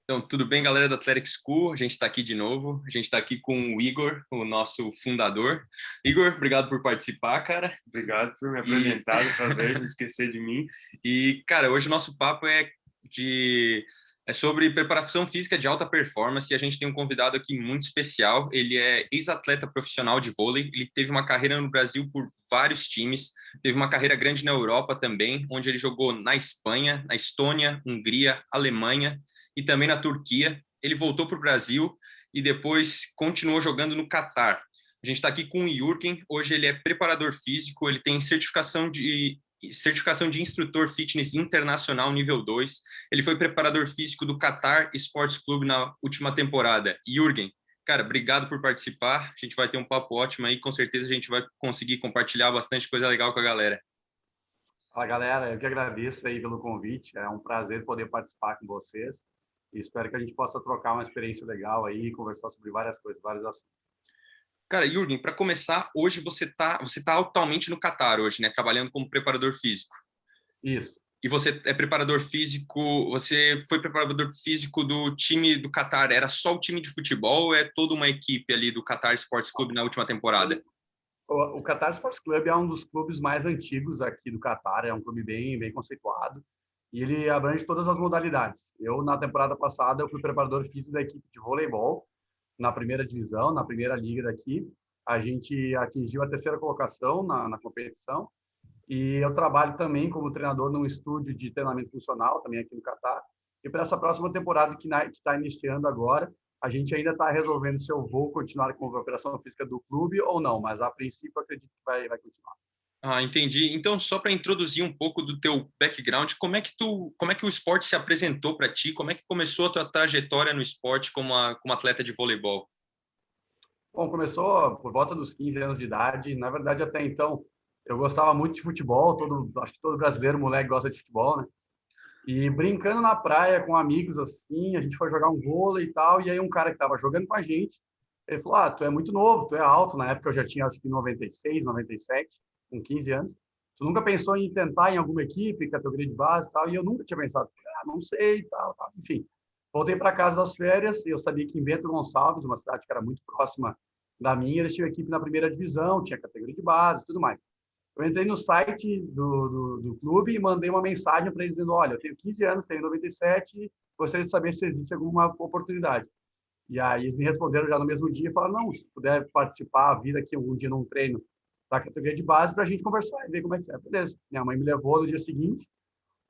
Então, tudo bem, galera da Athletic School? A gente está aqui de novo. A gente está aqui com o Igor, o nosso fundador. Igor, obrigado por participar, cara. Obrigado por me apresentar dessa vez, não esquecer de mim. E, cara, hoje o nosso papo é sobre preparação física de alta performance e a gente tem um convidado aqui muito especial. Ele é ex-atleta profissional de vôlei. Ele teve uma carreira no Brasil por vários times. Teve uma carreira grande na Europa também, onde ele jogou na Espanha, na Estônia, Hungria, Alemanha e também na Turquia. Ele voltou para o Brasil e depois continuou jogando no Catar. A gente está aqui com o Jürgen. Hoje ele é preparador físico, ele tem certificação de instrutor fitness internacional nível 2. Ele foi preparador físico do Qatar Sports Club na última temporada. Jürgen, cara, obrigado por participar. A gente vai ter um papo ótimo aí, com certeza a gente vai conseguir compartilhar bastante coisa legal com a galera. Fala, galera, eu que agradeço aí pelo convite. É um prazer poder participar com vocês e espero que a gente possa trocar uma experiência legal aí e conversar sobre várias coisas, vários assuntos. Cara, Jürgen, para começar, hoje você tá atualmente no Catar hoje, né, trabalhando como preparador físico. Isso. E você é preparador físico, você foi preparador físico do time do Catar, era só o time de futebol ou é toda uma equipe ali do Qatar Sports Club na última temporada? O Qatar Sports Club é um dos clubes mais antigos aqui do Qatar, é um clube bem conceituado e ele abrange todas as modalidades. Eu, na temporada passada, eu fui preparador físico da equipe de voleibol, na primeira divisão, na primeira liga daqui. A gente atingiu a terceira colocação na competição. E eu trabalho também como treinador num estúdio de treinamento funcional, também aqui no Catar. E para essa próxima temporada que está iniciando agora, a gente ainda está resolvendo se eu vou continuar com a operação física do clube ou não, mas a princípio acredito que vai continuar. Ah, entendi. Então, só para introduzir um pouco do teu background, como é que o esporte se apresentou para ti? Como é que começou a tua trajetória no esporte como atleta de voleibol? Bom, começou por volta dos 15 anos de idade. Na verdade, até então, eu gostava muito de futebol. Acho que todo brasileiro, moleque, gosta de futebol, né? E brincando na praia com amigos, assim, a gente foi jogar um vôlei e tal. E aí um cara que estava jogando com a gente, ele falou, tu é muito novo, tu é alto. Na época eu já tinha, acho que 96, 97, com 15 anos. Tu nunca pensou em tentar em alguma equipe, categoria de base e tal? E eu nunca tinha pensado, não sei e tal. Enfim, voltei para casa das férias. Eu sabia que em Bento Gonçalves, uma cidade que era muito próxima da minha, eles tinham equipe na primeira divisão, tinha categoria de base e tudo mais. Eu entrei no site do clube e mandei uma mensagem para eles dizendo, olha, eu tenho 15 anos, tenho 97, gostaria de saber se existe alguma oportunidade. E aí eles me responderam já no mesmo dia e falaram, não, se puder participar, vir aqui algum dia num treino da categoria de base para a gente conversar e ver como é que é. Beleza. Minha mãe me levou no dia seguinte,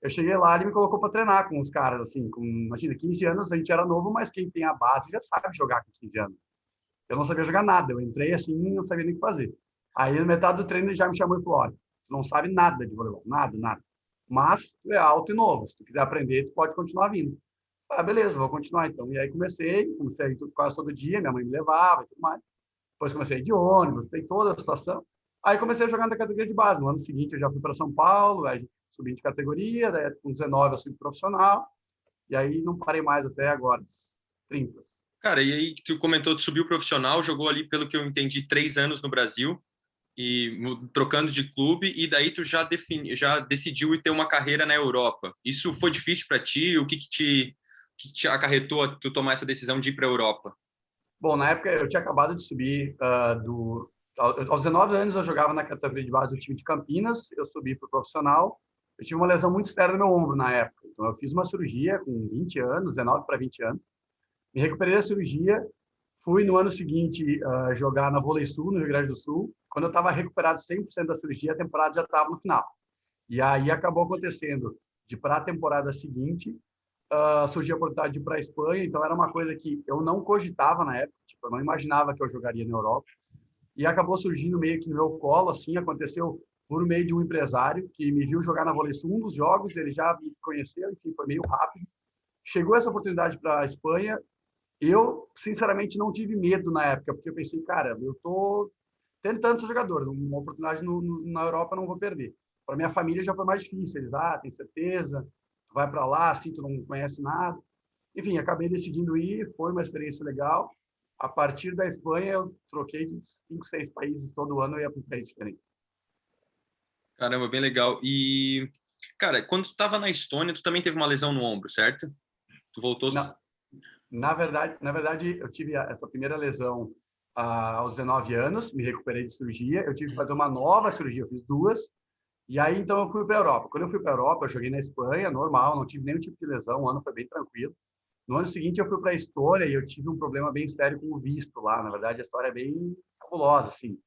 eu cheguei lá e ele me colocou para treinar com os caras, assim, imagina, 15 anos, a gente era novo, mas quem tem a base já sabe jogar com 15 anos. Eu não sabia jogar nada, eu entrei assim, não sabia nem o que fazer. Aí, na metade do treino, ele já me chamou e falou, olha, tu não sabe nada de voleibol, nada. Mas tu é alto e novo, se tu quiser aprender, tu pode continuar vindo. Ah, beleza, vou continuar então. E aí comecei a ir quase todo dia, minha mãe me levava e tudo mais. Depois comecei a ir de ônibus, tem toda a situação. Aí comecei a jogar na categoria de base. No ano seguinte eu já fui para São Paulo, aí subi de categoria, daí com 19 eu subi profissional, e aí não parei mais até agora, 30. Cara, e aí tu comentou que subiu profissional, jogou ali, pelo que eu entendi, 3 anos no Brasil e trocando de clube, e daí tu já decidiu ir ter uma carreira na Europa. Isso foi difícil para ti? O que te acarretou a tu tomar essa decisão de ir para a Europa? Bom, na época eu tinha acabado de subir aos 19 anos eu jogava na categoria de base do time de Campinas, eu subi para o profissional. Eu tive uma lesão muito séria no meu ombro na época. Então eu fiz uma cirurgia com 20 anos, 19 para 20 anos. Me recuperei da cirurgia, fui no ano seguinte jogar na Vôlei Sul, no Rio Grande do Sul. Quando eu estava recuperado 100% da cirurgia, a temporada já estava no final. E aí acabou acontecendo de para a temporada seguinte, surgiu a oportunidade de ir para a Espanha, então era uma coisa que eu não cogitava na época, tipo, eu não imaginava que eu jogaria na Europa, e acabou surgindo meio que no meu colo, assim, aconteceu por meio de um empresário que me viu jogar na Vôlei Sul, um dos jogos, ele já me conheceu, enfim, foi meio rápido. Chegou essa oportunidade para a Espanha, eu, sinceramente, não tive medo na época, porque eu pensei, cara, eu tô tentando ser jogador, uma oportunidade na Europa eu não vou perder. Para minha família já foi mais difícil, eles, tem certeza, tu vai para lá, assim, tu não conhece nada. Enfim, acabei decidindo ir, foi uma experiência legal. A partir da Espanha, eu troquei de 5, 6 países, todo ano eu ia para um país diferente. Caramba, bem legal. E, cara, quando tu estava na Estônia, tu também teve uma lesão no ombro, certo? Tu voltou... Não, Na verdade, eu tive essa primeira lesão aos 19 anos, me recuperei de cirurgia, eu tive que fazer uma nova cirurgia, eu fiz duas, e aí então eu fui para a Europa. Quando eu fui para a Europa, eu joguei na Espanha, normal, não tive nenhum tipo de lesão, o ano foi bem tranquilo. No ano seguinte eu fui para a Estônia e eu tive um problema bem sério com o visto lá. Na verdade, a história é bem cabulosa, assim.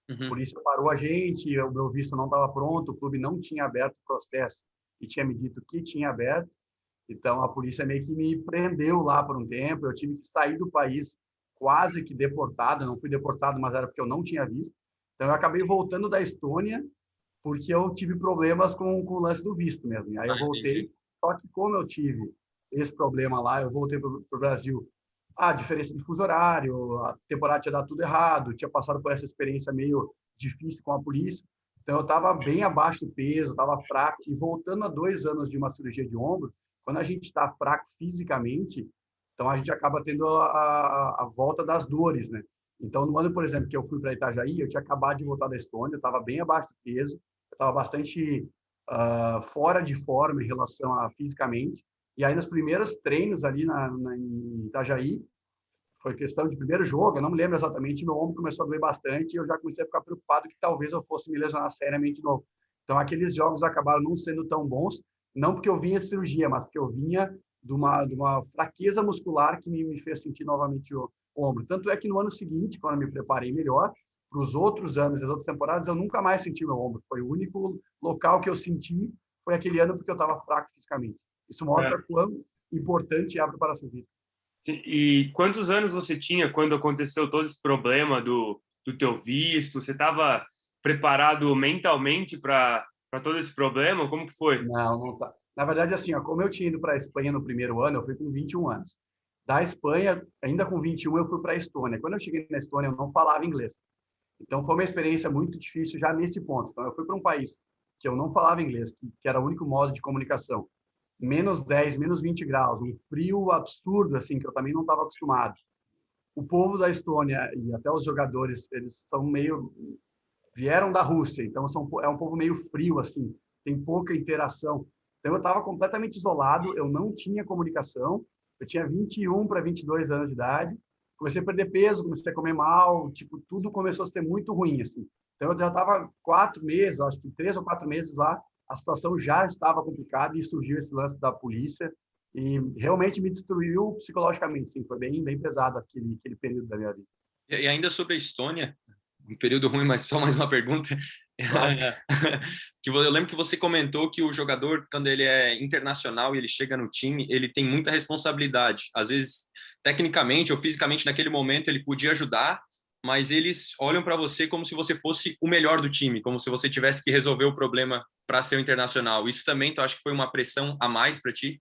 A Uhum. polícia parou a gente, o meu visto não estava pronto, o clube não tinha aberto o processo e tinha me dito que tinha aberto. Então, a polícia meio que me prendeu lá por um tempo. Eu tive que sair do país quase que deportado. Eu não fui deportado, mas era porque eu não tinha visto. Então, eu acabei voltando da Estônia porque eu tive problemas com o lance do visto mesmo. E aí Ah, eu entendi. voltei. Só que como eu tive esse problema lá, eu voltei para o Brasil. A diferença de fuso horário, a temporada tinha dado tudo errado, tinha passado por essa experiência meio difícil com a polícia. Então, eu estava bem abaixo do peso, estava fraco. E voltando a 2 anos de uma cirurgia de ombro, quando a gente está fraco fisicamente, então a gente acaba tendo a volta das dores, né? Então, no ano, por exemplo, que eu fui para Itajaí, eu tinha acabado de voltar da Estônia, eu estava bem abaixo do peso, eu estava bastante fora de forma em relação a fisicamente. E aí, nos primeiros treinos ali em Itajaí, foi questão de primeiro jogo, eu não me lembro exatamente, meu ombro começou a doer bastante e eu já comecei a ficar preocupado que talvez eu fosse me lesionar seriamente de novo. Então, aqueles jogos acabaram não sendo tão bons, não porque eu vinha de cirurgia, mas porque eu vinha de uma fraqueza muscular que me fez sentir novamente o ombro. Tanto é que no ano seguinte, quando eu me preparei melhor, para os outros anos, as outras temporadas, eu nunca mais senti meu ombro. Foi o único local que eu senti, foi aquele ano porque eu estava fraco fisicamente. Isso É. mostra quão importante é a preparação física. Sim, e quantos anos você tinha quando aconteceu todo esse problema do teu visto? Você estava preparado mentalmente para todo esse problema? Como que foi? Não, não tá. Na verdade, assim, ó, como eu tinha ido para a Espanha no primeiro ano, eu fui com 21 anos. Da Espanha, ainda com 21, eu fui para a Estônia. Quando eu cheguei na Estônia, eu não falava inglês. Então, foi uma experiência muito difícil já nesse ponto. Então, eu fui para um país que eu não falava inglês, que era o único modo de comunicação. -10, -20 graus, um frio absurdo, assim, que eu também não estava acostumado. O povo da Estônia e até os jogadores, eles são meio vieram da Rússia, então é um povo meio frio, assim, tem pouca interação. Então, eu estava completamente isolado, eu não tinha comunicação, eu tinha 21 para 22 anos de idade, comecei a perder peso, comecei a comer mal, tipo, tudo começou a ser muito ruim, assim. Então, eu já estava 4 meses, acho que 3 ou 4 meses lá, a situação já estava complicada e surgiu esse lance da polícia e realmente me destruiu psicologicamente, sim, foi bem, bem pesado aquele período da minha vida. E ainda sobre a Estônia, um período ruim, mas só mais uma pergunta. Claro. Eu lembro que você comentou que o jogador, quando ele é internacional e ele chega no time, ele tem muita responsabilidade. Às vezes, tecnicamente ou fisicamente, naquele momento, ele podia ajudar, mas eles olham para você como se você fosse o melhor do time, como se você tivesse que resolver o problema para ser o internacional. Isso também, tu acha que foi uma pressão a mais para ti?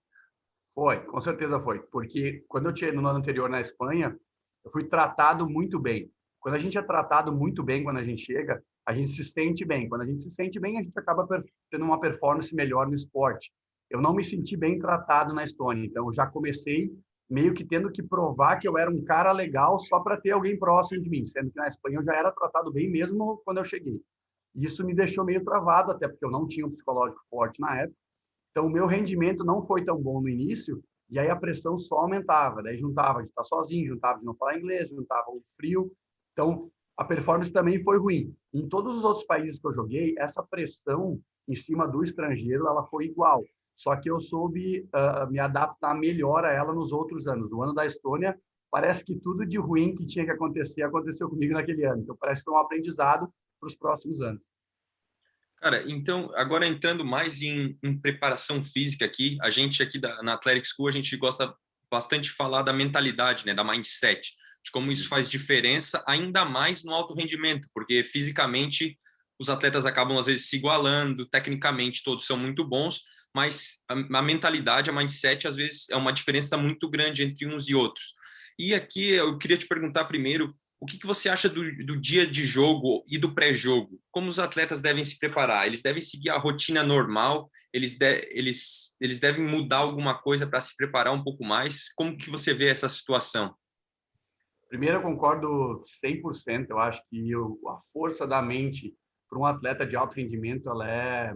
Foi, com certeza foi, porque quando eu tinha no ano anterior na Espanha, eu fui tratado muito bem. Quando a gente é tratado muito bem quando a gente chega, a gente se sente bem. Quando a gente se sente bem, a gente acaba tendo uma performance melhor no esporte. Eu não me senti bem tratado na Estônia, então eu já comecei meio que tendo que provar que eu era um cara legal só para ter alguém próximo de mim, sendo que na Espanha eu já era tratado bem mesmo quando eu cheguei. Isso me deixou meio travado, até porque eu não tinha um psicológico forte na época. Então, o meu rendimento não foi tão bom no início, e aí a pressão só aumentava. Daí juntava de estar sozinho, juntava de não falar inglês, juntava o frio. Então, a performance também foi ruim. Em todos os outros países que eu joguei, essa pressão em cima do estrangeiro, ela foi igual. Só que eu soube me adaptar melhor a ela nos outros anos. No ano da Estônia, parece que tudo de ruim que tinha que acontecer, aconteceu comigo naquele ano. Então, parece que foi um aprendizado para os próximos anos. Cara, então, agora entrando mais em preparação física aqui, a gente aqui na Athletic School, a gente gosta bastante de falar da mentalidade, né, da mindset, de como isso faz diferença ainda mais no alto rendimento, porque fisicamente os atletas acabam às vezes se igualando, tecnicamente todos são muito bons, mas a mentalidade, a mindset, às vezes é uma diferença muito grande entre uns e outros. E aqui eu queria te perguntar primeiro, o que você acha do dia de jogo e do pré-jogo? Como os atletas devem se preparar? Eles devem seguir a rotina normal? Eles devem mudar alguma coisa para se preparar um pouco mais? Como que você vê essa situação? Primeiro, eu concordo 100%. Eu acho que a força da mente para um atleta de alto rendimento ela é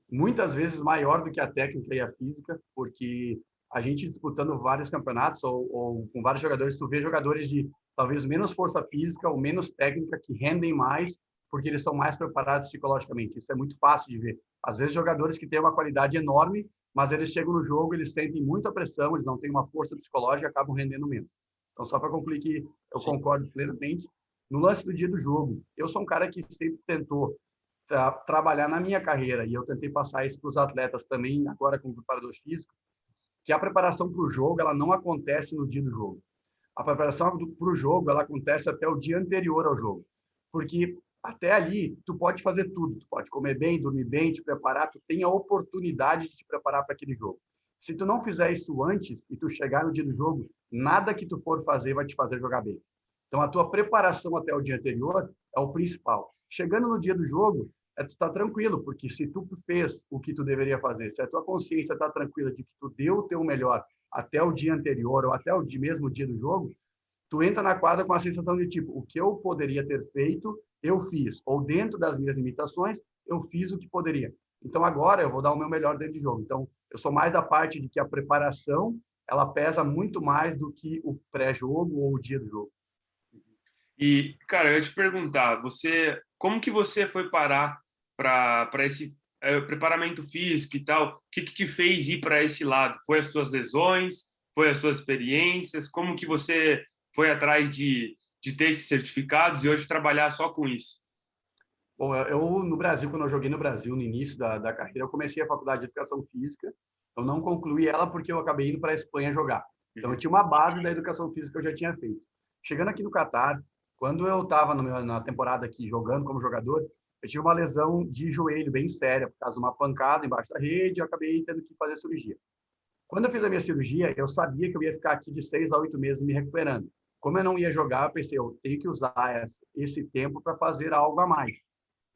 muitas vezes maior do que a técnica e a física, porque a gente disputando vários campeonatos ou com vários jogadores, tu vê jogadores de talvez menos força física ou menos técnica que rendem mais porque eles são mais preparados psicologicamente. Isso é muito fácil de ver. Às vezes, jogadores que têm uma qualidade enorme, mas eles chegam no jogo, eles sentem muita pressão, eles não têm uma força psicológica e acabam rendendo menos. Então, só para concluir que eu concordo plenamente. No lance do dia do jogo, eu sou um cara que sempre tentou trabalhar na minha carreira, e eu tentei passar isso para os atletas também, agora como preparador físico, que a preparação para o jogo, ela não acontece no dia do jogo. A preparação para o jogo, ela acontece até o dia anterior ao jogo. Porque até ali, tu pode fazer tudo. Tu pode comer bem, dormir bem, te preparar. Tu tem a oportunidade de te preparar para aquele jogo. Se tu não fizer isso antes e tu chegar no dia do jogo, nada que tu for fazer vai te fazer jogar bem. Então, a tua preparação até o dia anterior é o principal. Chegando no dia do jogo, tu estar tranquilo, porque se tu fez o que tu deveria fazer, se a tua consciência está tranquila de que tu deu o teu melhor até o dia anterior ou até o mesmo dia do jogo, tu entra na quadra com a sensação de tipo, o que eu poderia ter feito, eu fiz. Ou dentro das minhas limitações, eu fiz o que poderia. Então agora eu vou dar o meu melhor dentro de jogo. Então eu sou mais da parte de que a preparação, ela pesa muito mais do que o pré-jogo ou o dia do jogo. E, cara, eu ia te perguntar, como que você foi parar para esse preparamento físico e tal? O que te fez ir para esse lado? Foi as suas lesões? Foi as suas experiências? Como que você foi atrás de ter esses certificados e hoje trabalhar só com isso? Bom, eu no Brasil, quando eu joguei no Brasil, no início da carreira, eu comecei a faculdade de Educação Física. Eu não concluí ela porque eu acabei indo para a Espanha jogar. Então, eu tinha uma base da Educação Física que eu já tinha feito. Chegando aqui no Catar, quando eu estava na temporada aqui jogando como jogador, eu tive uma lesão de joelho bem séria, por causa de uma pancada embaixo da rede, e eu acabei tendo que fazer cirurgia. Quando eu fiz a minha cirurgia, eu sabia que eu ia ficar aqui de 6 a 8 meses me recuperando. Como eu não ia jogar, eu pensei, eu tenho que usar esse tempo para fazer algo a mais.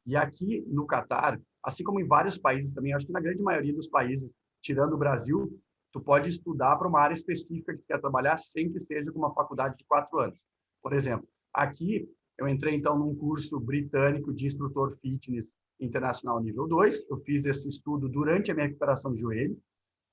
E aqui no Catar, assim como em vários países também, acho que na grande maioria dos países, tirando o Brasil, tu pode estudar para uma área específica que quer trabalhar sem que seja com uma faculdade de 4 anos. Por exemplo, aqui eu entrei então num curso britânico de instrutor fitness internacional nível 2. Eu fiz esse estudo durante a minha recuperação de joelho.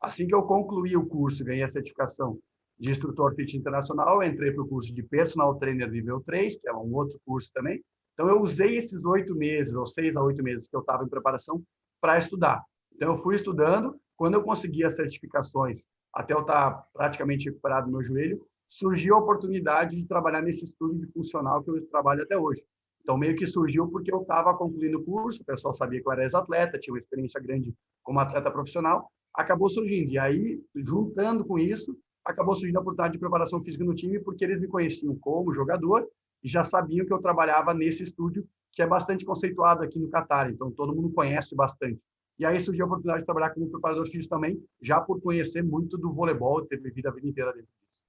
Assim que eu concluí o curso, ganhei a certificação de instrutor fitness internacional, eu entrei para o curso de personal trainer nível 3, que é um outro curso também. Então, eu usei esses 8 meses, ou 6 a 8 meses que eu estava em preparação para estudar. Então, eu fui estudando. Quando eu consegui as certificações, até eu estar praticamente recuperado do meu joelho, surgiu a oportunidade de trabalhar nesse estudo de funcional que eu trabalho até hoje. Então, meio que surgiu porque eu estava concluindo o curso, o pessoal sabia que eu era ex-atleta, tinha uma experiência grande como atleta profissional, acabou surgindo. E aí, juntando com isso, acabou surgindo a oportunidade de preparação física no time, porque eles me conheciam como jogador e já sabiam que eu trabalhava nesse estúdio, que é bastante conceituado aqui no Catar, então todo mundo conhece bastante. E aí surgiu a oportunidade de trabalhar como preparador físico também, já por conhecer muito do voleibol, ter vivido a vida inteira dentro disso.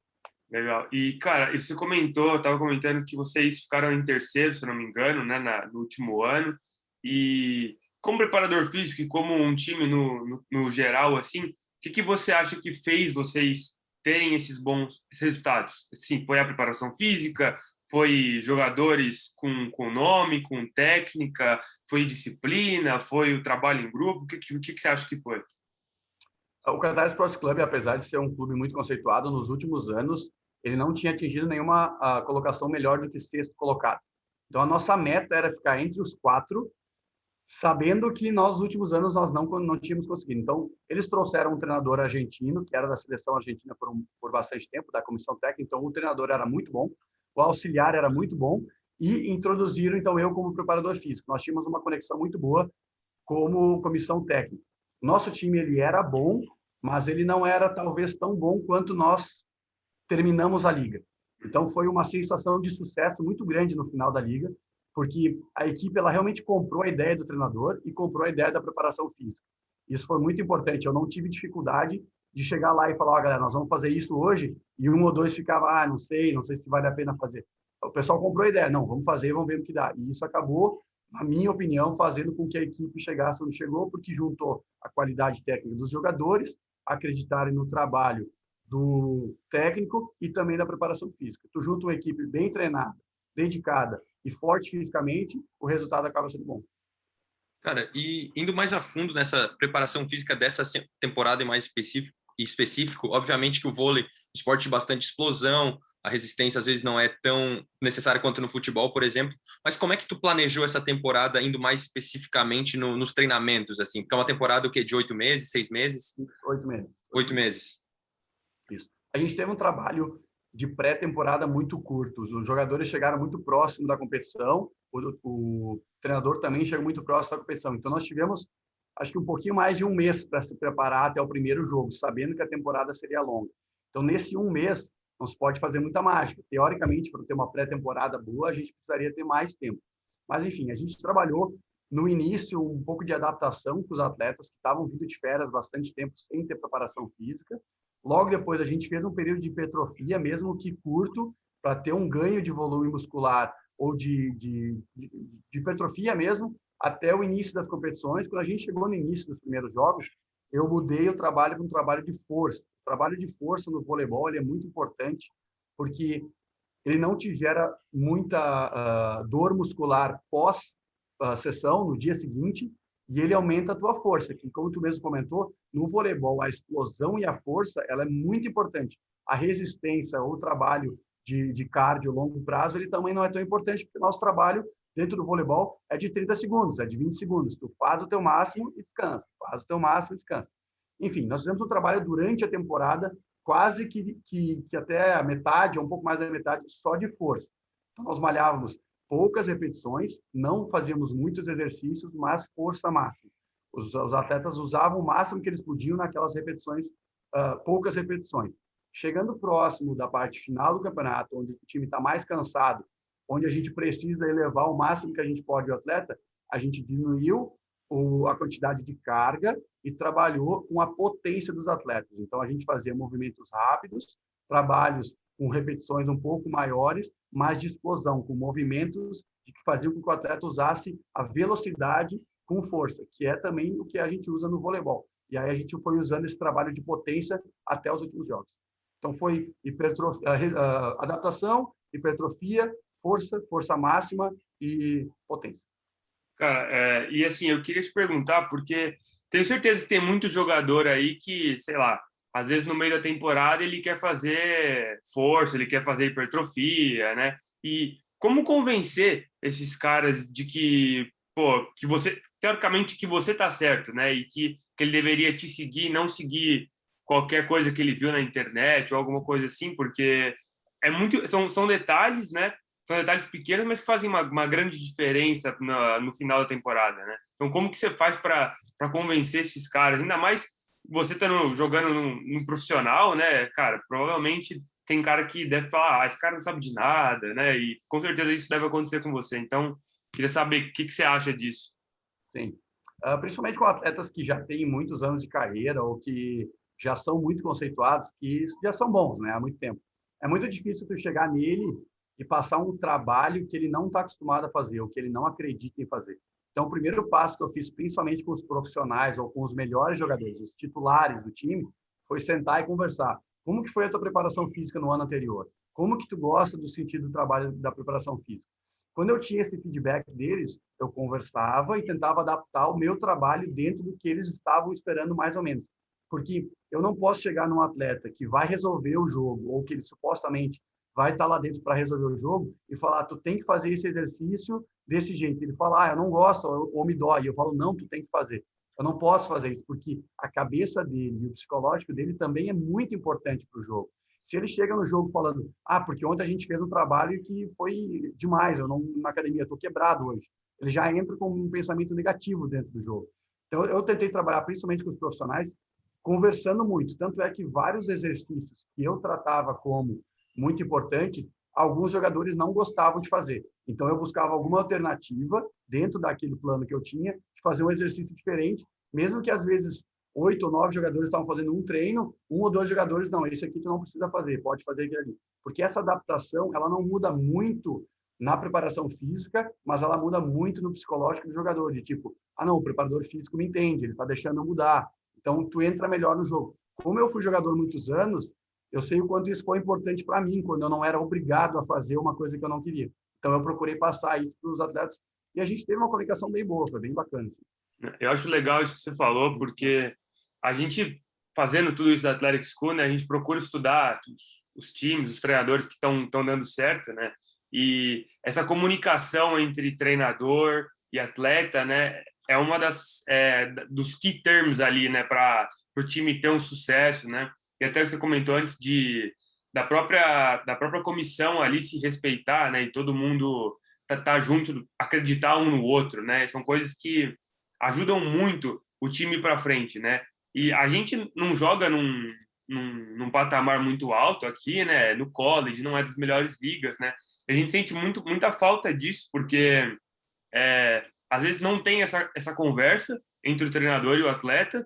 Legal. E, cara, você estava comentando que vocês ficaram em terceiro, se eu não me engano, né, no último ano. E como preparador físico e como um time no geral, assim, o que você acha que fez vocês terem esses bons resultados? Assim, foi a preparação física? Foi jogadores com nome, com técnica? Foi disciplina? Foi o trabalho em grupo? O que você acha que foi? O Qatar Sports Club, apesar de ser um clube muito conceituado, nos últimos anos, ele não tinha atingido nenhuma colocação melhor do que sexto colocado. Então, a nossa meta era ficar entre os 4, sabendo que nos últimos anos nós não tínhamos conseguido. Então, eles trouxeram um treinador argentino, que era da seleção argentina por bastante tempo, da comissão técnica. Então, o treinador era muito bom, o auxiliar era muito bom, e introduziram, então, eu como preparador físico. Nós tínhamos uma conexão muito boa como comissão técnica. Nosso time, ele era bom, mas ele não era, talvez, tão bom quanto nós terminamos a liga. Então, foi uma sensação de sucesso muito grande no final da liga, porque a equipe ela realmente comprou a ideia do treinador e comprou a ideia da preparação física. Isso foi muito importante. Eu não tive dificuldade de chegar lá e falar, ó, galera, nós vamos fazer isso hoje, e um ou dois ficava, não sei se vale a pena fazer. O pessoal comprou a ideia, não, vamos fazer, vamos ver o que dá. E isso acabou, na minha opinião, fazendo com que a equipe chegasse onde chegou, porque juntou a qualidade técnica dos jogadores, acreditarem no trabalho do técnico e também da preparação física. Tu junta uma equipe bem treinada, dedicada e forte fisicamente, o resultado acaba sendo bom. Cara, e indo mais a fundo nessa preparação física dessa temporada em mais específico. Obviamente que o vôlei, esporte de bastante explosão, a resistência às vezes não é tão necessária quanto no futebol, por exemplo. Mas como é que tu planejou essa temporada, indo mais especificamente nos treinamentos, assim? Porque é uma temporada o quê? De 8 meses, 6 meses? 8 meses. 8 meses. Isso. A gente teve um trabalho de pré-temporada muito curto. Os jogadores chegaram muito próximo da competição, o treinador também chegou muito próximo da competição. Então, nós tivemos, acho que um pouquinho mais de um mês para se preparar até o primeiro jogo, sabendo que a temporada seria longa. Então, nesse um mês, não se pode fazer muita mágica. Teoricamente, para ter uma pré-temporada boa, a gente precisaria ter mais tempo. Mas, enfim, a gente trabalhou no início um pouco de adaptação com os atletas que estavam vindo de férias bastante tempo sem ter preparação física. Logo depois, a gente fez um período de hipertrofia, mesmo que curto, para ter um ganho de volume muscular ou de hipertrofia mesmo, até o início das competições. Quando a gente chegou no início dos primeiros jogos, eu mudei o trabalho para um trabalho de força. O trabalho de força no voleibol ele é muito importante, porque ele não te gera muita dor muscular pós-sessão, no dia seguinte, e ele aumenta a tua força, que, como tu mesmo comentou, no voleibol, a explosão e a força, ela é muito importante. A resistência ou o trabalho de cardio a longo prazo, ele também não é tão importante, porque o nosso trabalho dentro do voleibol é de 30 segundos, é de 20 segundos. Tu faz o teu máximo e descansa, faz o teu máximo e descansa. Enfim, nós fizemos um trabalho durante a temporada, quase que até a metade, ou um pouco mais da metade, só de força. Então, nós malhávamos poucas repetições, não fazíamos muitos exercícios, mas força máxima. Os atletas usavam o máximo que eles podiam naquelas repetições, poucas repetições. Chegando próximo da parte final do campeonato, onde o time está mais cansado, onde a gente precisa elevar o máximo que a gente pode o atleta, a gente diminuiu a quantidade de carga e trabalhou com a potência dos atletas. Então, a gente fazia movimentos rápidos, trabalhos com repetições um pouco maiores, mas de explosão, com movimentos que faziam com que o atleta usasse a velocidade com força, que é também o que a gente usa no voleibol. E aí a gente foi usando esse trabalho de potência até os últimos jogos. Então, foi adaptação, hipertrofia, força máxima e potência. Cara, e assim, eu queria te perguntar, porque tenho certeza que tem muito jogador aí que, sei lá, às vezes no meio da temporada ele quer fazer força, ele quer fazer hipertrofia, né? E como convencer esses caras de que, pô, que você, teoricamente, que você tá certo, né? E que ele deveria te seguir, não seguir qualquer coisa que ele viu na internet ou alguma coisa assim, porque são detalhes, né? São detalhes pequenos, mas que fazem uma grande diferença no final da temporada, né? Então, como que você faz para convencer esses caras? Ainda mais você jogando num profissional, né? Cara, provavelmente tem cara que deve falar, esse cara não sabe de nada, né? E com certeza isso deve acontecer com você. Então, queria saber o que você acha disso. Sim. Principalmente com atletas que já têm muitos anos de carreira ou que já são muito conceituados, que já são bons, né? Há muito tempo. É muito difícil tu chegar nele e passar um trabalho que ele não está acostumado a fazer, ou que ele não acredita em fazer. Então, o primeiro passo que eu fiz, principalmente com os profissionais ou com os melhores jogadores, os titulares do time, foi sentar e conversar. Como que foi a tua preparação física no ano anterior? Como que tu gosta do sentido do trabalho da preparação física? Quando eu tinha esse feedback deles, eu conversava e tentava adaptar o meu trabalho dentro do que eles estavam esperando mais ou menos. Porque eu não posso chegar num atleta que vai resolver o jogo, ou que ele supostamente vai estar lá dentro para resolver o jogo e falar, tu tem que fazer esse exercício desse jeito. Ele fala, eu não gosto, ou me dói. Eu falo, não, tu tem que fazer. Eu não posso fazer isso, porque a cabeça dele e o psicológico dele também é muito importante para o jogo. Se ele chega no jogo falando, porque ontem a gente fez um trabalho que foi demais, eu não na academia, estou quebrado hoje. Ele já entra com um pensamento negativo dentro do jogo. Então, eu tentei trabalhar principalmente com os profissionais, conversando muito. Tanto é que vários exercícios que eu tratava como muito importante, alguns jogadores não gostavam de fazer. Então, eu buscava alguma alternativa dentro daquele plano que eu tinha, de fazer um exercício diferente, mesmo que às vezes 8 ou 9 jogadores estavam fazendo um treino, 1 ou 2 jogadores, não, esse aqui tu não precisa fazer, pode fazer aquele ali. Porque essa adaptação, ela não muda muito na preparação física, mas ela muda muito no psicológico do jogador, de tipo, não, o preparador físico me entende, ele está deixando eu mudar. Então, tu entra melhor no jogo. Como eu fui jogador muitos anos, eu sei o quanto isso foi importante para mim, quando eu não era obrigado a fazer uma coisa que eu não queria. Então, eu procurei passar isso para os atletas e a gente teve uma comunicação bem boa, foi bem bacana. Assim. Eu acho legal isso que você falou, porque a gente fazendo tudo isso da Athletic School, né, a gente procura estudar os times, os treinadores que estão dando certo, né? E essa comunicação entre treinador e atleta, né, é uma dos key terms ali, né, para o time ter um sucesso, né? E até que você comentou antes da própria comissão ali se respeitar, né, e todo mundo tá junto, acreditar um no outro, né? São coisas que ajudam muito o time para frente, né? E a gente não joga num patamar muito alto aqui, né? No college, não é das melhores ligas, né? A gente sente muita falta disso, porque às vezes não tem essa conversa entre o treinador e o atleta,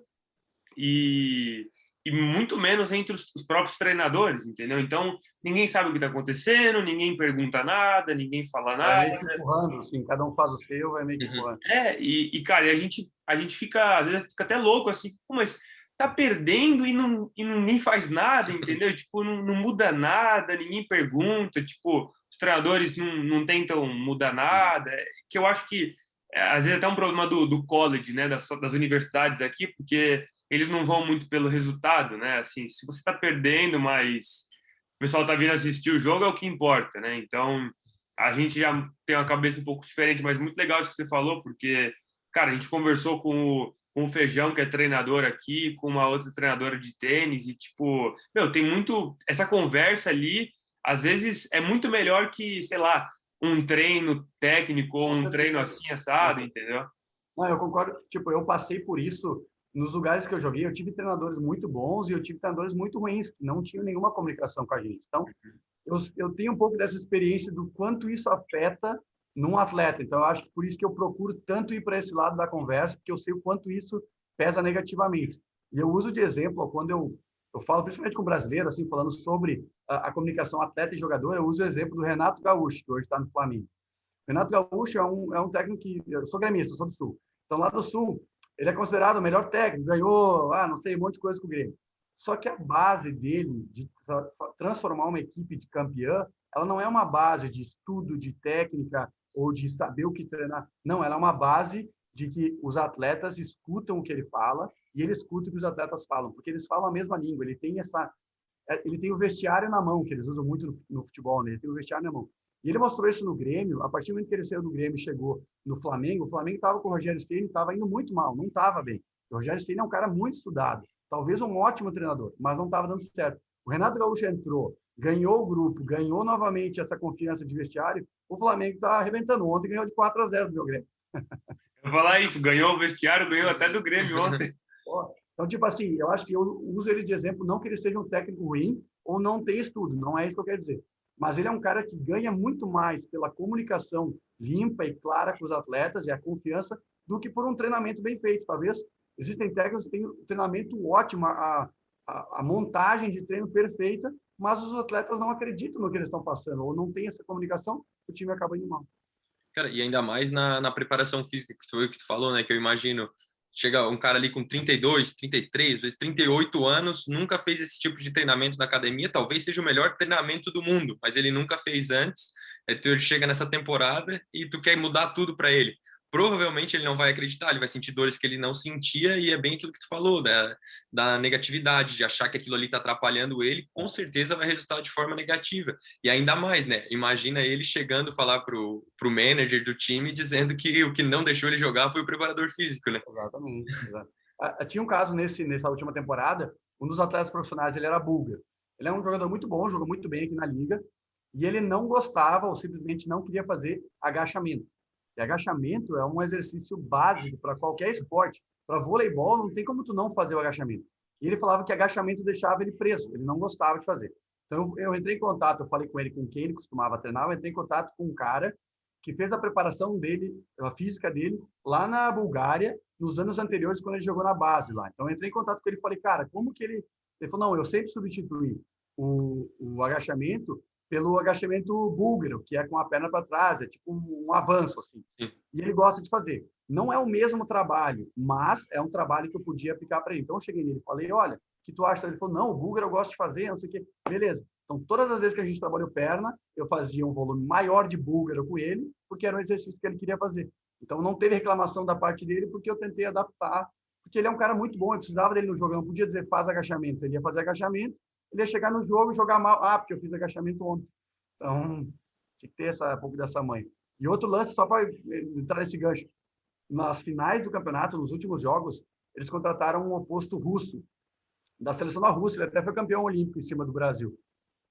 e muito menos entre os próprios treinadores, entendeu? Então, ninguém sabe o que está acontecendo, ninguém pergunta nada, ninguém fala Vai nada. meio que empurrando, assim, cada um faz o seu, vai meio que Uhum. empurrando. Cara, a gente fica, às vezes, fica até louco, assim, pô, mas tá perdendo e ninguém faz nada, entendeu? Tipo, não muda nada, ninguém pergunta, tipo, os treinadores não tentam mudar nada, que eu acho que, às vezes, até um problema do college, né, das universidades aqui, porque eles não vão muito pelo resultado, né? Assim, se você está perdendo, mas o pessoal está vindo assistir o jogo, é o que importa, né? Então, a gente já tem uma cabeça um pouco diferente, mas muito legal isso que você falou, porque, cara, a gente conversou com o Feijão, que é treinador aqui, com uma outra treinadora de tênis, e, tipo, meu, tem muito... Essa conversa ali, às vezes, é muito melhor que, sei lá, um treino técnico ou um treino assim, assado, entendeu? Não, eu concordo. Tipo, eu passei por isso nos lugares que eu joguei. Eu tive treinadores muito bons e eu tive treinadores muito ruins, que não tinham nenhuma comunicação com a gente. Então, eu tenho um pouco dessa experiência do quanto isso afeta num atleta. Então, eu acho que por isso que eu procuro tanto ir para esse lado da conversa, porque eu sei o quanto isso pesa negativamente. E eu uso de exemplo, quando eu falo, principalmente com brasileiro, assim, falando sobre a comunicação atleta e jogador, eu uso o exemplo do Renato Gaúcho, que hoje está no Flamengo. Renato Gaúcho é um técnico que... Eu sou gremista, sou do Sul. Então, lá do Sul, ele é considerado o melhor técnico, ganhou, não sei, um monte de coisa com o Grêmio. Só que a base dele de transformar uma equipe de campeã, ela não é uma base de estudo, de técnica ou de saber o que treinar. Não, ela é uma base de que os atletas escutam o que ele fala e ele escuta o que os atletas falam, porque eles falam a mesma língua. Ele tem o vestiário na mão, que eles usam muito no futebol, né? Ele tem o vestiário na mão. E ele mostrou isso no Grêmio. A partir do momento que ele saiu do Grêmio e chegou no Flamengo, o Flamengo estava com o Rogério Ceni, estava indo muito mal, não estava bem. O Rogério Ceni é um cara muito estudado, talvez um ótimo treinador, mas não estava dando certo. O Renato Gaúcho entrou, ganhou o grupo, ganhou novamente essa confiança de vestiário. O Flamengo está arrebentando. Ontem ganhou de 4-0 do meu Grêmio. Eu vou falar isso, ganhou o vestiário, ganhou até do Grêmio ontem. Então, tipo assim, eu acho que eu uso ele de exemplo, não que ele seja um técnico ruim ou não tenha estudo, não é isso que eu quero dizer. Mas ele é um cara que ganha muito mais pela comunicação limpa e clara com os atletas e a confiança do que por um treinamento bem feito. Talvez existem técnicos que têm um treinamento ótimo, a montagem de treino perfeita, mas os atletas não acreditam no que eles estão passando ou não tem essa comunicação, o time acaba indo mal. Cara, e ainda mais na preparação física que tu falou, né? Que eu imagino, chega um cara ali com 32, 33, às vezes 38 anos, nunca fez esse tipo de treinamento na academia, talvez seja o melhor treinamento do mundo, mas ele nunca fez antes. Então ele chega nessa temporada e tu quer mudar tudo para ele. Provavelmente ele não vai acreditar, ele vai sentir dores que ele não sentia, e é bem aquilo que tu falou, da negatividade, de achar que aquilo ali está atrapalhando ele, com certeza vai resultar de forma negativa. E ainda mais, né? Imagina ele chegando falar pro manager do time dizendo que o que não deixou ele jogar foi o preparador físico, né? Exatamente. Tinha um caso nessa última temporada, um dos atletas profissionais, ele era búlgaro. Ele é um jogador muito bom, jogou muito bem aqui na liga, e ele não gostava ou simplesmente não queria fazer agachamento. E agachamento é um exercício básico para qualquer esporte. Para voleibol, não tem como tu não fazer o agachamento. E ele falava que agachamento deixava ele preso, ele não gostava de fazer. Então, eu entrei em contato, eu falei com ele com quem ele costumava treinar, eu entrei em contato com um cara que fez a preparação dele, a física dele, lá na Bulgária, nos anos anteriores, quando ele jogou na base lá. Então, eu entrei em contato com ele e falei, cara, como que ele... Ele falou, não, eu sempre substituí o agachamento pelo agachamento búlgaro, que é com a perna para trás, é tipo um avanço, assim. Sim. E ele gosta de fazer. Não é o mesmo trabalho, mas é um trabalho que eu podia aplicar para ele. Então, eu cheguei nele e falei, olha, o que tu acha? Ele falou, não, o búlgaro eu gosto de fazer, não sei o quê. Beleza. Então, todas as vezes que a gente trabalhou perna, eu fazia um volume maior de búlgaro com ele, porque era um exercício que ele queria fazer. Então, não teve reclamação da parte dele, porque eu tentei adaptar, porque ele é um cara muito bom, eu precisava dele no jogo, eu não podia dizer faz agachamento, ele ia fazer agachamento, ele ia chegar no jogo e jogar mal, porque eu fiz agachamento ontem. Então, tinha que ter um pouco dessa mãe. E outro lance, só para entrar nesse gancho, nas finais do campeonato, nos últimos jogos, eles contrataram um oposto russo, da seleção da Rússia, ele até foi campeão olímpico em cima do Brasil.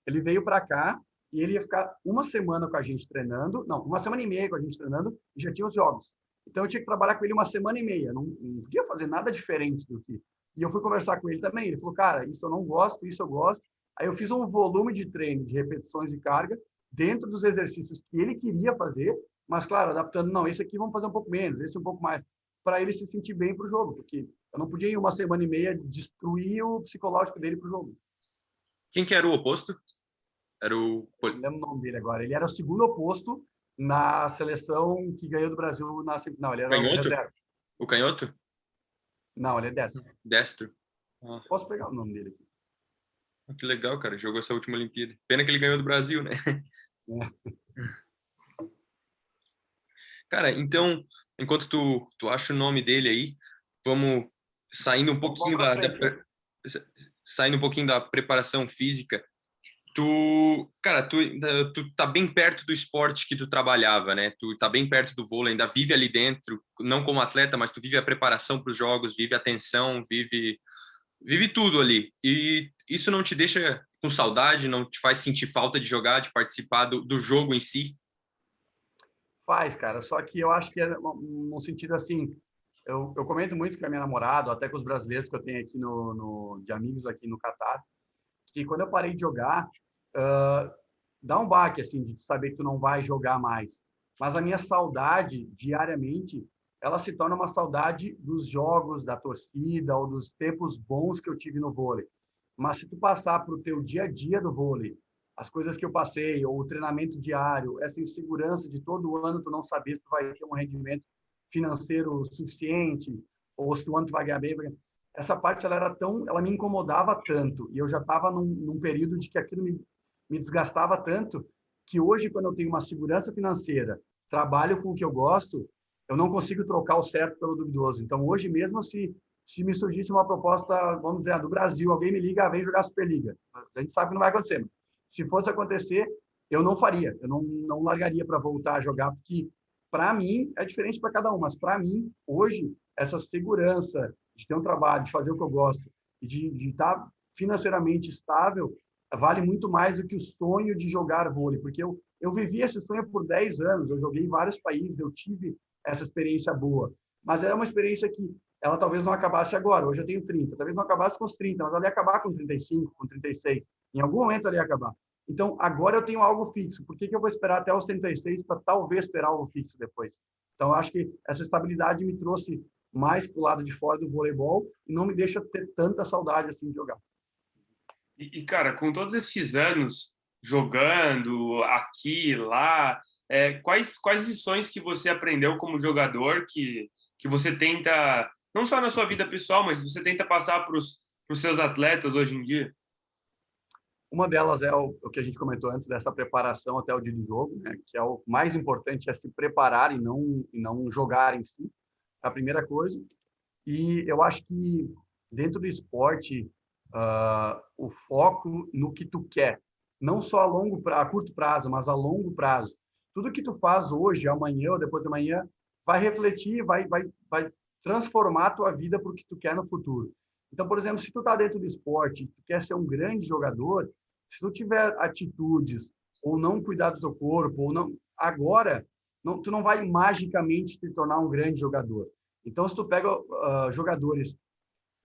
Ele veio para cá e ele ia ficar uma semana com a gente treinando, não, uma semana e meia com a gente treinando, e já tinha os jogos. Então, eu tinha que trabalhar com ele uma semana e meia, não podia fazer nada diferente do que... E eu fui conversar com ele também, ele falou, cara, isso eu não gosto, isso eu gosto. Aí eu fiz um volume de treino, de repetições de carga, dentro dos exercícios que ele queria fazer, mas, claro, adaptando, não, esse aqui vamos fazer um pouco menos, esse um pouco mais, para ele se sentir bem para o jogo, porque eu não podia, em uma semana e meia, destruir o psicológico dele para o jogo. Quem que era o oposto? Era o... Eu não lembro o nome dele agora. Ele era o segundo oposto na seleção que ganhou do Brasil na semifinal. Ele era o reserva. O canhoto? Não, ele é destro. Destro. Ah. Posso pegar o nome dele aqui? Que legal, cara. Jogou essa última Olimpíada. Pena que ele ganhou do Brasil, né? Cara, então, enquanto tu acha o nome dele aí, vamos saindo um pouquinho saindo um pouquinho da preparação física. Cara, tu tá bem perto do esporte que tu trabalhava, né? Tu tá bem perto do vôlei, ainda vive ali dentro, não como atleta, mas tu vive a preparação para os jogos, vive a tensão, vive tudo ali. E isso não te deixa com saudade, não te faz sentir falta de jogar, de participar do jogo em si? Faz, cara. Só que eu acho que é no sentido assim, eu comento muito com a minha namorada, até com os brasileiros que eu tenho aqui de amigos aqui no Catar, que quando eu parei de jogar, dá um baque, assim, de saber que tu não vai jogar mais. Mas a minha saudade, diariamente, ela se torna uma saudade dos jogos, da torcida, ou dos tempos bons que eu tive no vôlei. Mas se tu passar para o teu dia a dia do vôlei, as coisas que eu passei, ou o treinamento diário, essa insegurança de todo ano tu não saber se tu vai ter um rendimento financeiro suficiente, ou se o ano tu vai ganhar bem, essa parte ela me incomodava tanto, e eu já estava num período de que aquilo me desgastava tanto, que hoje, quando eu tenho uma segurança financeira, trabalho com o que eu gosto, eu não consigo trocar o certo pelo duvidoso. Então, hoje mesmo, se me surgisse uma proposta, vamos dizer, do Brasil, alguém me liga, vem jogar Superliga. A gente sabe que não vai acontecer. Mas se fosse acontecer, eu não faria. Eu não largaria para voltar a jogar, porque, para mim, é diferente para cada um. Mas, para mim, hoje, essa segurança de ter um trabalho, de fazer o que eu gosto, e de estar financeiramente estável, vale muito mais do que o sonho de jogar vôlei. Porque eu vivi esse sonho por 10 anos. Eu joguei em vários países, eu tive essa experiência boa. Mas é uma experiência que ela talvez não acabasse agora. Hoje eu tenho 30. Talvez não acabasse com os 30, mas ela ia acabar com 35, com 36. Em algum momento ela ia acabar. Então, agora eu tenho algo fixo. Por que eu vou esperar até os 36 para talvez ter algo fixo depois? Então, eu acho que essa estabilidade me trouxe mais para o lado de fora do voleibol e não me deixa ter tanta saudade assim de jogar. Cara, com todos esses anos jogando aqui, lá, quais lições que você aprendeu como jogador que você tenta, não só na sua vida pessoal, mas você tenta passar para os seus atletas hoje em dia? Uma delas é o que a gente comentou antes, dessa preparação até o dia do jogo, né? Que é o mais importante, é se preparar e não jogar em si, a primeira coisa. E eu acho que dentro do esporte, o foco no que tu quer, não só a curto prazo, mas a longo prazo. Tudo que tu faz hoje, amanhã ou depois de amanhã, vai refletir, vai transformar a tua vida para o que tu quer no futuro. Então, por exemplo, se tu está dentro do esporte, tu quer ser um grande jogador, se tu tiver atitudes ou não cuidar do teu corpo, ou não, agora, tu não vai magicamente te tornar um grande jogador. Então, se tu pega jogadores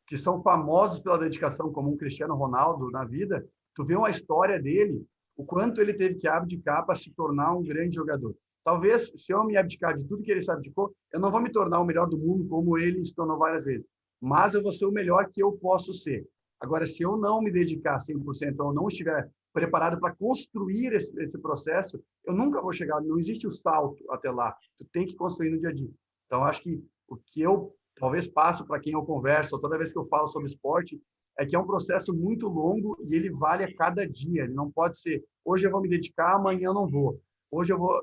que são famosos pela dedicação, como um Cristiano Ronaldo na vida, tu vê uma história dele, o quanto ele teve que abdicar para se tornar um grande jogador. Talvez, se eu me abdicar de tudo que ele se abdicou, eu não vou me tornar o melhor do mundo como ele se tornou várias vezes, mas eu vou ser o melhor que eu posso ser. Agora, se eu não me dedicar 100%, ou não estiver preparado para construir esse processo, eu nunca vou chegar, não existe o salto até lá, tu tem que construir no dia a dia. Então, acho que o que eu talvez passo para quem eu converso, ou toda vez que eu falo sobre esporte, é que é um processo muito longo e ele vale a cada dia. Ele não pode ser, hoje eu vou me dedicar, amanhã eu não vou. Hoje eu vou...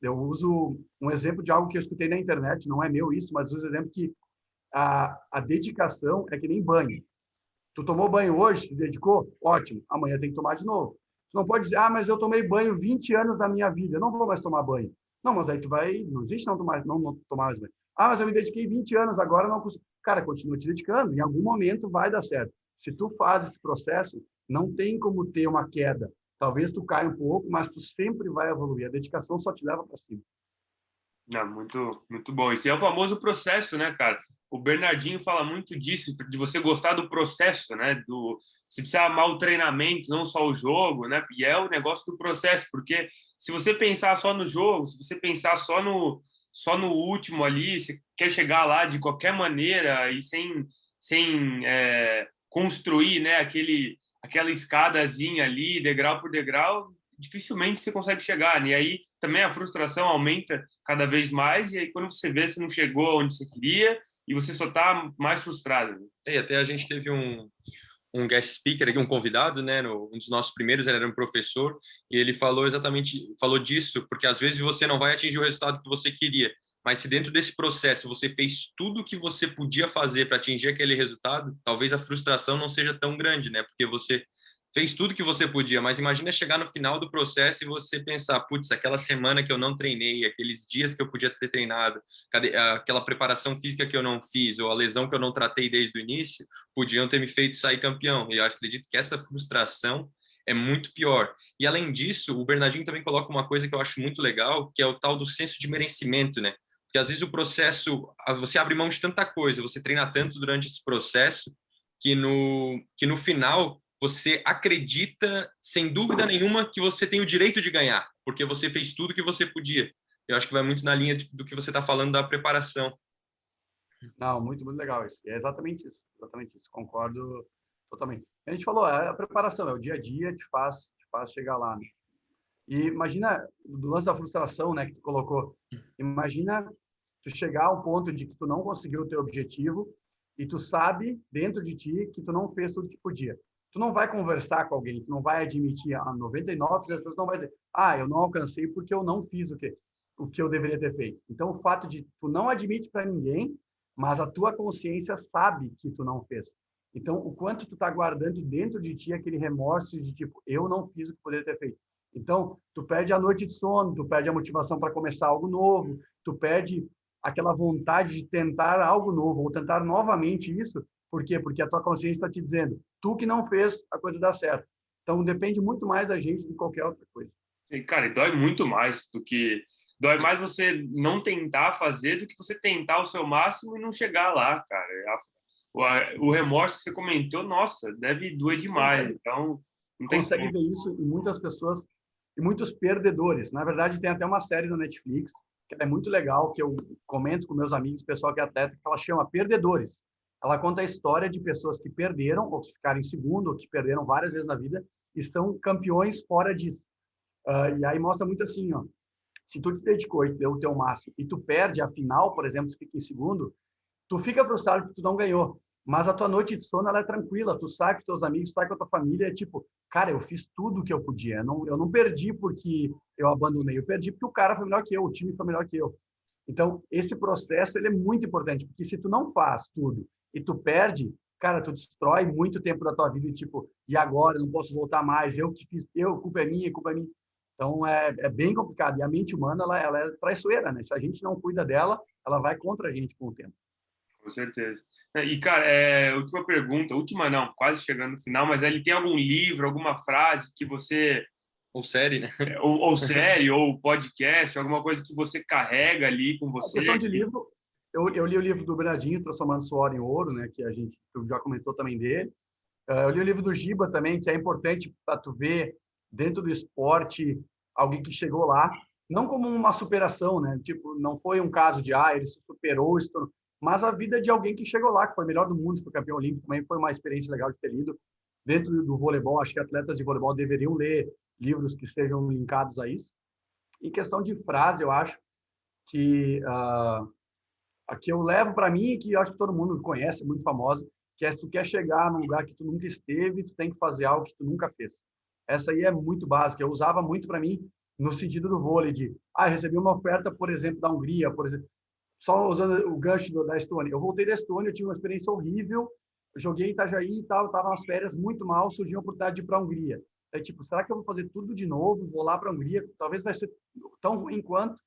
Eu uso um exemplo de algo que eu escutei na internet, não é meu isso, mas uso um exemplo que a dedicação é que nem banho. Tu tomou banho hoje, se dedicou? Ótimo. Amanhã tem que tomar de novo. Tu não pode dizer, mas eu tomei banho 20 anos da minha vida, eu não vou mais tomar banho. Não, mas aí tu vai, não existe não tomar, não tomar mais banho. Mas eu me dediquei 20 anos, agora não consigo. Cara, continua te dedicando, em algum momento vai dar certo. Se tu faz esse processo, não tem como ter uma queda. Talvez tu caia um pouco, mas tu sempre vai evoluir. A dedicação só te leva para cima. Não, muito, muito bom. Esse é o famoso processo, né, cara? O Bernardinho fala muito disso, de você gostar do processo, né? Você precisa amar o treinamento, não só o jogo, né? E é o negócio do processo, porque se você pensar só no jogo, se você pensar só no último ali, você quer chegar lá de qualquer maneira e sem construir, né? Aquela escadazinha ali, degrau por degrau, dificilmente você consegue chegar, né? E aí também a frustração aumenta cada vez mais, e aí quando você vê, você não chegou onde você queria e você só está mais frustrado. E até a gente teve um guest speaker aqui, um convidado, né, um dos nossos primeiros, ele era um professor, e ele falou disso, porque às vezes você não vai atingir o resultado que você queria, mas se dentro desse processo você fez tudo o que você podia fazer para atingir aquele resultado, talvez a frustração não seja tão grande, né, porque você fez tudo que você podia, mas imagina chegar no final do processo e você pensar, putz, aquela semana que eu não treinei, aqueles dias que eu podia ter treinado, aquela preparação física que eu não fiz, ou a lesão que eu não tratei desde o início, podiam ter me feito sair campeão. E eu acredito que essa frustração é muito pior. E além disso, o Bernardinho também coloca uma coisa que eu acho muito legal, que é o tal do senso de merecimento, né? Porque às vezes o processo, você abre mão de tanta coisa, você treina tanto durante esse processo, que no final você acredita, sem dúvida nenhuma, que você tem o direito de ganhar, porque você fez tudo que você podia. Eu acho que vai muito na linha do que você está falando da preparação. Não, muito, muito legal isso. É exatamente isso. Exatamente isso. Concordo totalmente. A gente falou, a preparação, é o dia a dia te faz chegar lá, né? E imagina, do lance da frustração, né, que tu colocou. Imagina tu chegar ao ponto de que tu não conseguiu o teu objetivo e tu sabe dentro de ti que tu não fez tudo que podia. Tu não vai conversar com alguém, tu não vai admitir, 99% das pessoas não vai dizer, eu não alcancei porque eu não fiz o que eu deveria ter feito. Então, o fato de tu não admite para ninguém, mas a tua consciência sabe que tu não fez. Então, o quanto tu tá guardando dentro de ti aquele remorso de tipo, eu não fiz o que poderia ter feito. Então, tu perde a noite de sono, tu perde a motivação para começar algo novo, tu perde aquela vontade de tentar algo novo ou tentar novamente isso. Por quê? Porque a tua consciência está te dizendo, tu que não fez a coisa dar certo. Então, depende muito mais da gente do que qualquer outra coisa. E, cara, e dói muito mais do que... Dói mais você não tentar fazer do que você tentar o seu máximo e não chegar lá, cara. O remorso que você comentou, nossa, deve doer demais. Então, não tem consegue como. ver isso em muitas pessoas e muitos perdedores. Na verdade, tem até uma série no Netflix que é muito legal, que eu comento com meus amigos, pessoal que é atleta, que ela chama Perdedores. Ela conta a história de pessoas que perderam, ou que ficaram em segundo, ou que perderam várias vezes na vida, e são campeões fora disso. E aí mostra muito assim, ó, se tu te dedicou e deu o teu máximo, e tu perde a final, por exemplo, tu fica em segundo, tu fica frustrado porque tu não ganhou. Mas a tua noite de sono, ela é tranquila. Tu sai com teus amigos, sai com a tua família. É tipo, cara, eu fiz tudo o que eu podia. Eu não perdi porque eu abandonei. Eu perdi porque o cara foi melhor que eu, o time foi melhor que eu. Então, esse processo, ele é muito importante. Porque se tu não faz tudo e tu perde, cara, tu destrói muito tempo da tua vida. E tipo, e agora? Eu não posso voltar mais. Eu que fiz, culpa é minha, culpa é minha. Então, é bem complicado. E a mente humana, ela é traiçoeira, né? Se a gente não cuida dela, ela vai contra a gente com o tempo. Com certeza. E, cara, última pergunta, última não, quase chegando no final, mas ele tem algum livro, alguma frase que você... Ou série, né? Ou série, ou podcast, alguma coisa que você carrega ali com A você? questão de livro, eu li o livro do Bernardinho, Transformando Suor em Ouro, né? Que tu já comentou também dele. Eu li o livro do Giba também, que é importante para tu ver dentro do esporte alguém que chegou lá, não como uma superação, né? Tipo, não foi um caso de ele se superou, mas a vida de alguém que chegou lá, que foi melhor do mundo, foi campeão olímpico, também foi uma experiência legal de ter lido. Dentro do voleibol, acho que atletas de voleibol deveriam ler livros que sejam linkados a isso. Em questão de frase, eu acho que a que eu levo para mim, que eu acho que todo mundo conhece, muito famosa, que é se tu quer chegar num lugar que tu nunca esteve, tu tem que fazer algo que tu nunca fez. Essa aí é muito básica. Eu usava muito para mim no sentido do vôlei, de recebi uma oferta, por exemplo, da Hungria, por exemplo. só usando o gancho da Estônia, eu voltei da Estônia, eu tive uma experiência horrível, eu joguei em Itajaí e tal, estava nas férias muito mal, surgiu a oportunidade de ir para a Hungria. Aí, tipo, será que eu vou fazer tudo de novo? Vou lá para a Hungria, talvez vai ser tão ruim quanto.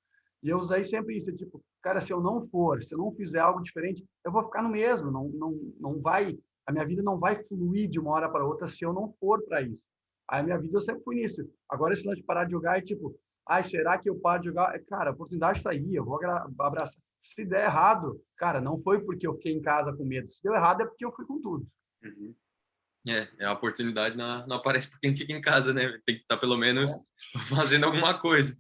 E eu usei sempre isso, tipo, cara, se eu não for, se eu não fizer algo diferente, eu vou ficar no mesmo, não vai, a minha vida não vai fluir de uma hora para outra se eu não for para isso. Aí a minha vida eu sempre fui nisso. Agora esse lance de parar de jogar é tipo, ai, será que eu paro de jogar? Cara, a oportunidade está aí, eu vou abraçar. Se der errado, cara, não foi porque eu fiquei em casa com medo. Se deu errado é porque eu fui com tudo. Uhum. A oportunidade não aparece para quem fica em casa, né? Tem que estar pelo menos fazendo alguma coisa.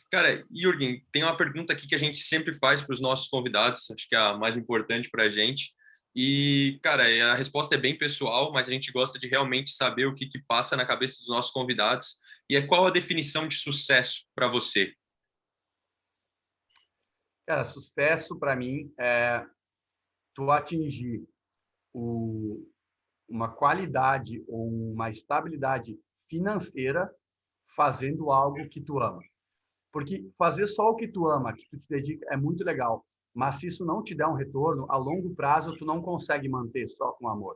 Cara, Jürgen, tem uma pergunta aqui que a gente sempre faz para os nossos convidados, acho que é a mais importante para a gente. E, cara, a resposta é bem pessoal, mas a gente gosta de realmente saber o que passa na cabeça dos nossos convidados. E é qual a definição de sucesso para você? Cara, sucesso para mim é tu atingir uma qualidade ou uma estabilidade financeira fazendo algo que tu ama. Porque fazer só o que tu ama, que tu te dedica, é muito legal. Mas se isso não te der um retorno, a longo prazo tu não consegue manter só com amor.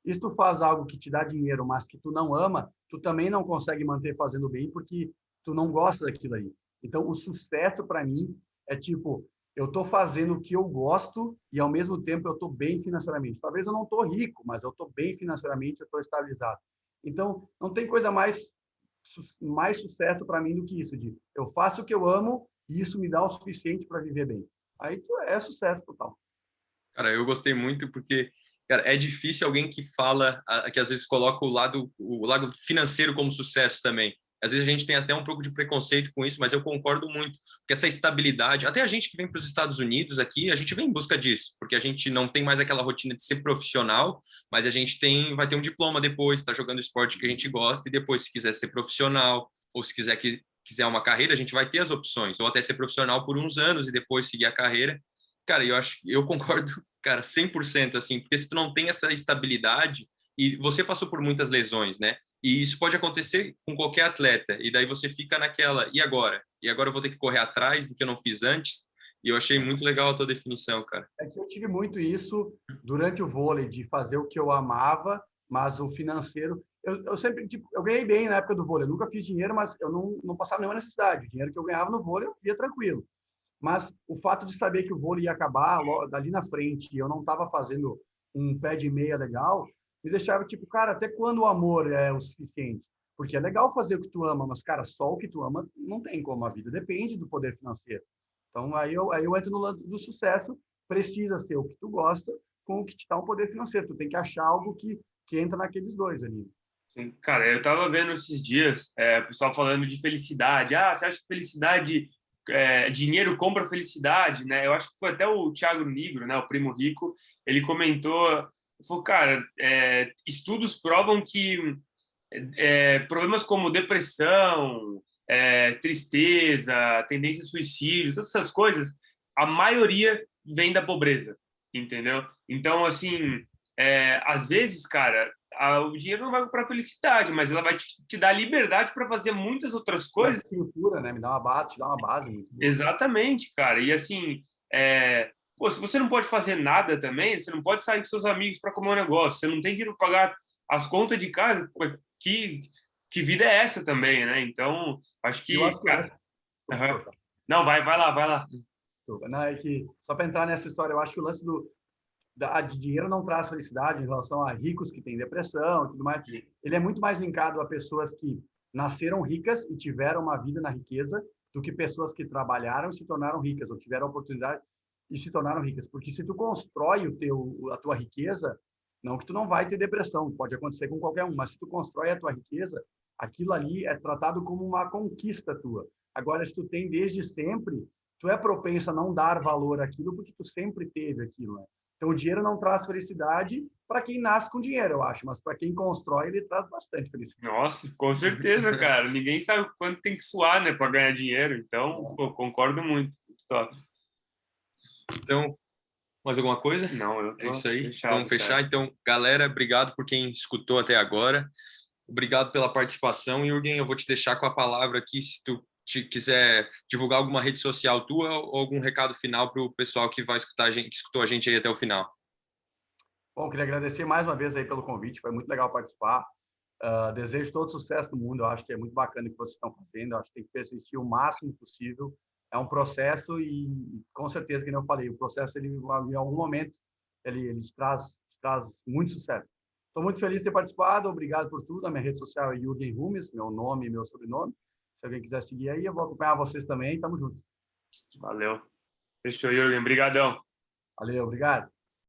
E se tu faz algo que te dá dinheiro, mas que tu não ama, tu também não consegue manter fazendo bem porque tu não gosta daquilo aí. Então, o sucesso para mim é tipo, eu estou fazendo o que eu gosto e ao mesmo tempo eu estou bem financeiramente. Talvez eu não estou rico, mas eu estou bem financeiramente, eu estou estabilizado. Então, não tem coisa mais sucesso para mim do que isso, de eu faço o que eu amo e isso me dá o suficiente para viver bem. Aí é sucesso total. Cara, eu gostei muito porque, cara, é difícil alguém que fala, que às vezes coloca o lado financeiro como sucesso também. Às vezes a gente tem até um pouco de preconceito com isso, mas eu concordo muito, porque essa estabilidade, até a gente que vem para os Estados Unidos aqui, a gente vem em busca disso, porque a gente não tem mais aquela rotina de ser profissional, mas a gente vai ter um diploma depois, está jogando esporte que a gente gosta, e depois, se quiser ser profissional, ou se quiser uma carreira, a gente vai ter as opções, ou até ser profissional por uns anos e depois seguir a carreira. Cara, eu concordo, cara, 100%, assim, porque se tu não tem essa estabilidade, e você passou por muitas lesões, né? E isso pode acontecer com qualquer atleta, e daí você fica naquela, e agora? E agora eu vou ter que correr atrás do que eu não fiz antes? E eu achei muito legal a tua definição, cara. É que eu tive muito isso durante o vôlei, de fazer o que eu amava, mas o financeiro... Eu sempre, tipo, eu ganhei bem na época do vôlei, eu nunca fiz dinheiro, mas eu não passava nenhuma necessidade. O dinheiro que eu ganhava no vôlei, eu ia tranquilo. Mas o fato de saber que o vôlei ia acabar dali na frente e eu não estava fazendo um pé de meia legal, me deixava tipo, cara, até quando o amor é o suficiente? Porque é legal fazer o que tu ama, mas, cara, só o que tu ama não tem como. A vida depende do poder financeiro. Então, aí eu entro no lado do sucesso, precisa ser o que tu gosta com o que te dá um poder financeiro. Tu tem que achar algo que entra naqueles dois ali. Sim, cara, eu tava vendo esses dias o pessoal falando de felicidade. Ah, você acha que felicidade, dinheiro compra felicidade, né? Eu acho que foi até o Thiago Nigro, né, o primo rico, ele comentou, falou, cara, estudos provam que problemas como depressão, tristeza, tendência a suicídio, todas essas coisas, a maioria vem da pobreza, entendeu? Então, assim, às vezes, cara, o dinheiro não vai comprar felicidade, mas ela vai te dar liberdade para fazer muitas outras coisas. Estrutura, né? Me dá uma base, te dá uma base muito boa. Exatamente, cara. E assim, pô, se você não pode fazer nada também, você não pode sair com seus amigos para comer um negócio, você não tem dinheiro para pagar as contas de casa, que vida é essa também, né? Então, acho que, Eu acho que cara, não, vai lá, vai lá. não, é que, só para entrar nessa história, eu acho que o lance de dinheiro não traz felicidade em relação a ricos que têm depressão e tudo mais. Ele é muito mais linkado a pessoas que nasceram ricas e tiveram uma vida na riqueza do que pessoas que trabalharam e se tornaram ricas ou tiveram a oportunidade e se tornaram ricas. Porque se tu constrói a tua riqueza, não que tu não vai ter depressão, pode acontecer com qualquer um, mas se tu constrói a tua riqueza, aquilo ali é tratado como uma conquista tua. Agora, se tu tem desde sempre, tu é propenso a não dar valor àquilo porque tu sempre teve aquilo, né? Então, o dinheiro não traz felicidade para quem nasce com dinheiro, eu acho, mas para quem constrói, ele traz bastante felicidade. Nossa, com certeza, cara. Ninguém sabe quanto tem que suar, né, para ganhar dinheiro. Então, pô, concordo muito. Top. Então, mais alguma coisa? Não, eu tô É isso aí. fechado, Vamos fechar. cara. Então, galera, obrigado por quem escutou até agora. Obrigado pela participação. Jürgen, eu vou te deixar com a palavra aqui, se tu quiser divulgar alguma rede social tua ou algum recado final para o pessoal que vai escutar a gente, que escutou a gente aí até o final. Bom, queria agradecer mais uma vez aí pelo convite, foi muito legal participar. Desejo todo sucesso no mundo, eu acho que é muito bacana o que vocês estão fazendo, eu acho que tem que persistir o máximo possível. É um processo e, com certeza, que nem eu falei, o processo, ele, em algum momento, ele te traz muito sucesso. Estou muito feliz de ter participado, obrigado por tudo. A minha rede social é Jürgen Rumes, meu nome e meu sobrenome. Se alguém quiser seguir aí, eu vou acompanhar vocês também. Tamo junto. Valeu. Fechou, Jürgen. Obrigadão. Valeu, obrigado.